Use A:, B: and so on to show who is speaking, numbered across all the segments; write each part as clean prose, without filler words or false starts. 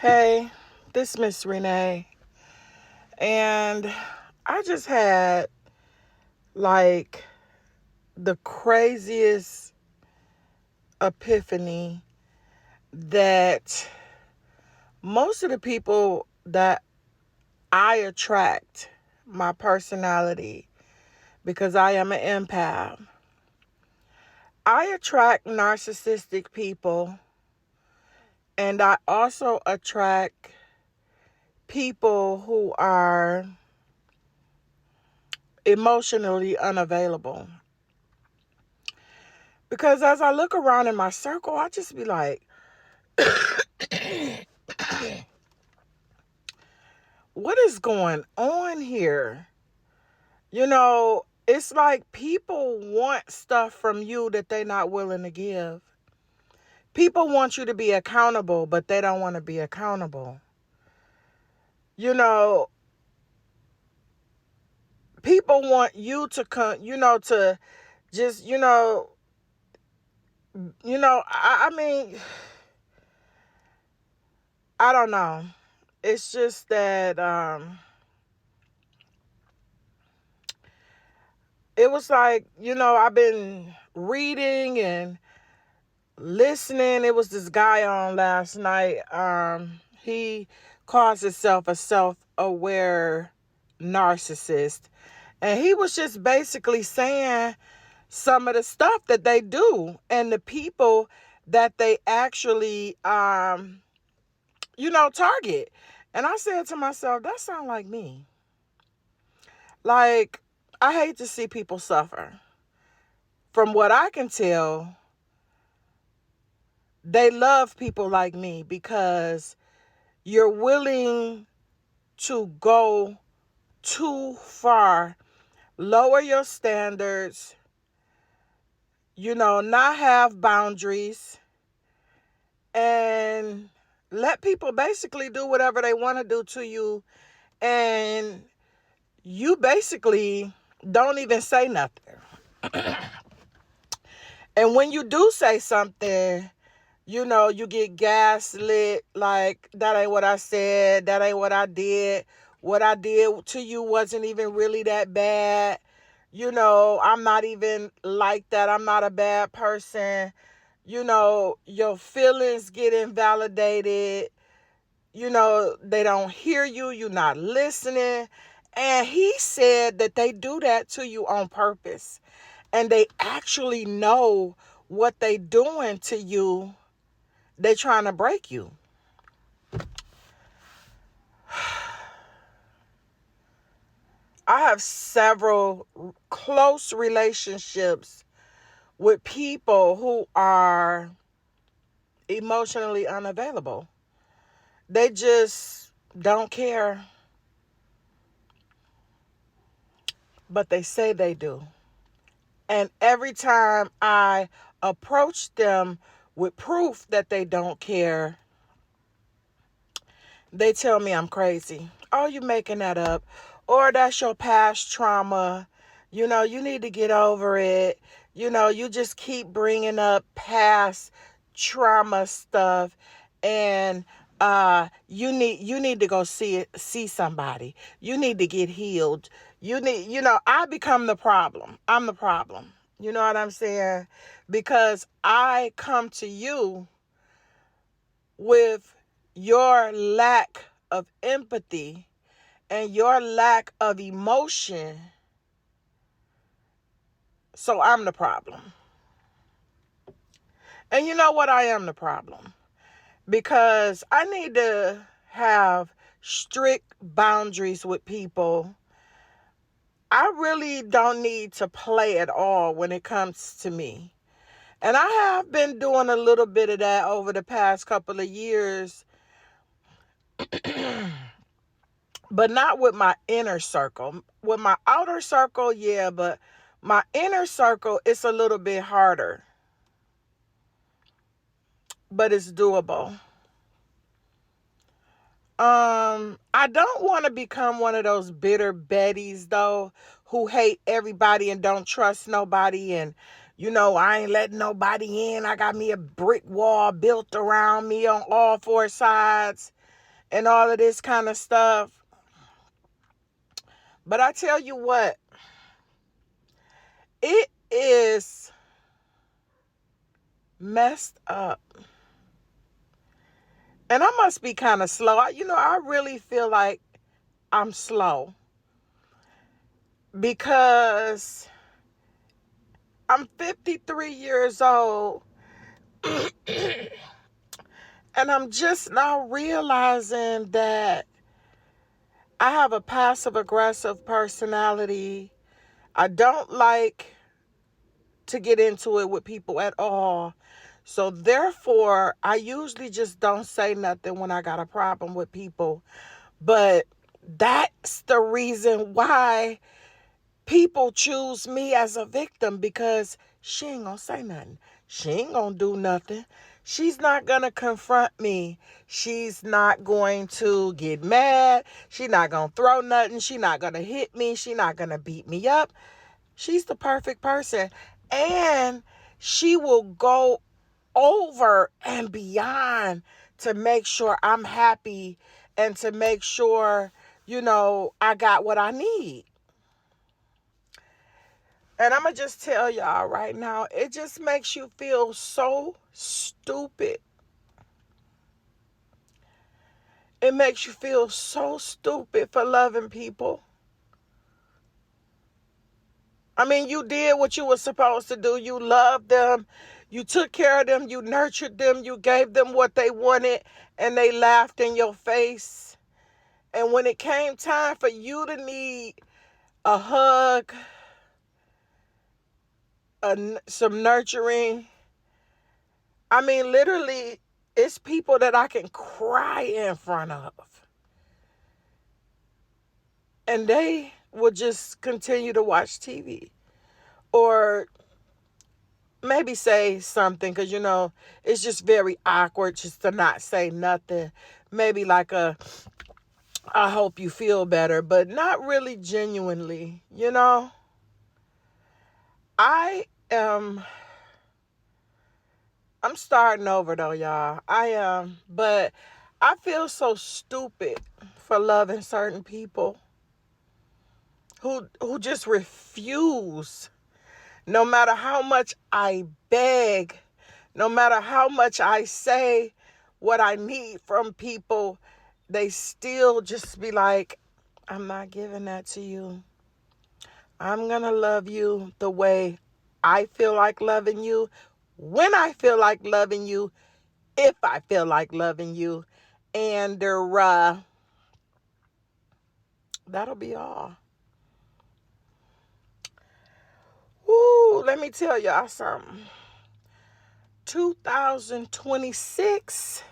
A: Hey, this Miss Renee, and I just had like the craziest epiphany that most of the people that I attract, my personality, because I am an empath, I attract narcissistic people, and I also attract people who are emotionally unavailable. Because as I look around in my circle, I just be like, what is going on here? It's like people want stuff from you that they're not willing to give. People want you to be accountable, but they don't want to be accountable. You know, people want you to come, to just, I mean, I don't know. It's just that it was like, I've been reading and listening. It was this guy on last night. He calls himself a self-aware narcissist. And he was just basically saying some of the stuff that they do and the people that they actually, target. And I said to myself, that sounds like me. Like, I hate to see people suffer. From what I can tell, they love people like me because you're willing to go too far, lower your standards, not have boundaries, and let people basically do whatever they want to do to you. And you basically don't even say nothing. And when you do say something, you get gaslit, like, that ain't what I said, that ain't what I did. What I did to you wasn't even really that bad. I'm not even like that. I'm not a bad person. Your feelings get invalidated. They don't hear you. You're not listening. And he said that they do that to you on purpose. And they actually know what they doing to you. They're trying to break you. I have several close relationships with people who are emotionally unavailable. They just don't care, but they say they do. And every time I approach them with proof that they don't care, they tell me I'm crazy. Oh, you're making that up. Or that's your past trauma. You need to get over it. You just keep bringing up past trauma stuff, and you need to go see somebody. You need to get healed. I become the problem. I'm the problem. You know what I'm saying? Because I come to you with your lack of empathy and your lack of emotion. So I'm the problem. And you know what? I am the problem. Because I need to have strict boundaries with people. I really don't need to play at all when it comes to me. And I have been doing a little bit of that over the past couple of years. But not with my inner circle. With my outer circle, yeah, but my inner circle, it's a little bit harder. But it's doable. I don't want to become one of those bitter Bettys, though, who hate everybody and don't trust nobody. And, I ain't letting nobody in. I got me a brick wall built around me on all four sides. and all of this kind of stuff. But I tell you what, it is messed up. And I must be kind of slow. I really feel like I'm slow because I'm 53 years old and I'm just now realizing that I have a passive aggressive personality. I don't like to get into it with people at all. So therefore, I usually just don't say nothing when I got a problem with people. But that's the reason why people choose me as a victim, because she ain't gonna say nothing. She ain't gonna do nothing. She's not gonna confront me. She's not going to get mad. She's not gonna throw nothing. She's not gonna hit me. She's not gonna beat me up. She's the perfect person. And she will go over and beyond to make sure I'm happy and to make sure, I got what I need. And I'm going to just tell y'all right now, it just makes you feel so stupid. It makes you feel so stupid for loving people. I mean, you did what you were supposed to do. You loved them. You took care of them. You nurtured them. You gave them what they wanted, and they laughed in your face. And when it came time for you to need a hug, some nurturing, I mean, literally, it's people that I can cry in front of. And they will just continue to watch TV. Or maybe say something, because, it's just very awkward just to not say nothing. Maybe like I hope you feel better, but not really genuinely, I am... I'm starting over though, y'all. I am, but I feel so stupid for loving certain people who just refuse. No matter how much I beg, no matter how much I say what I need from people, they still just be like, I'm not giving that to you. I'm going to love you the way I feel like loving you, when I feel like loving you, if I feel like loving you. And that'll be all. Woo, let me tell y'all something. 2026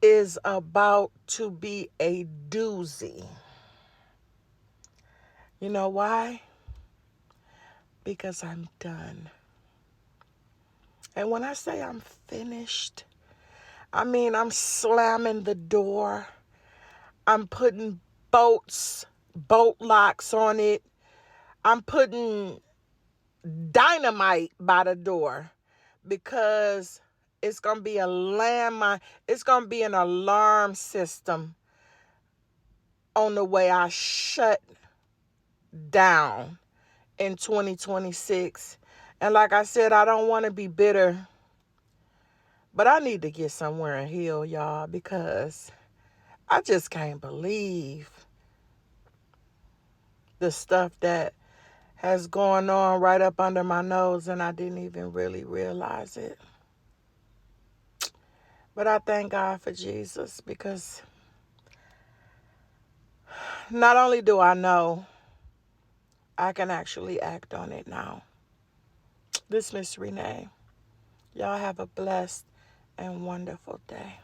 A: is about to be a doozy. You know why? Because I'm done. And when I say I'm finished, I mean I'm slamming the door. I'm putting bolt locks on it. I'm putting dynamite by the door, because it's going to be a landmine. It's going to be an alarm system on the way I shut down in 2026. And like I said, I don't want to be bitter, but I need to get somewhere and heal, y'all, because I just can't believe the stuff that has gone on right up under my nose, and I didn't even really realize it. But I thank God for Jesus, because not only do I know, I can actually act on it now. This Miss Renee. Y'all have a blessed and wonderful day.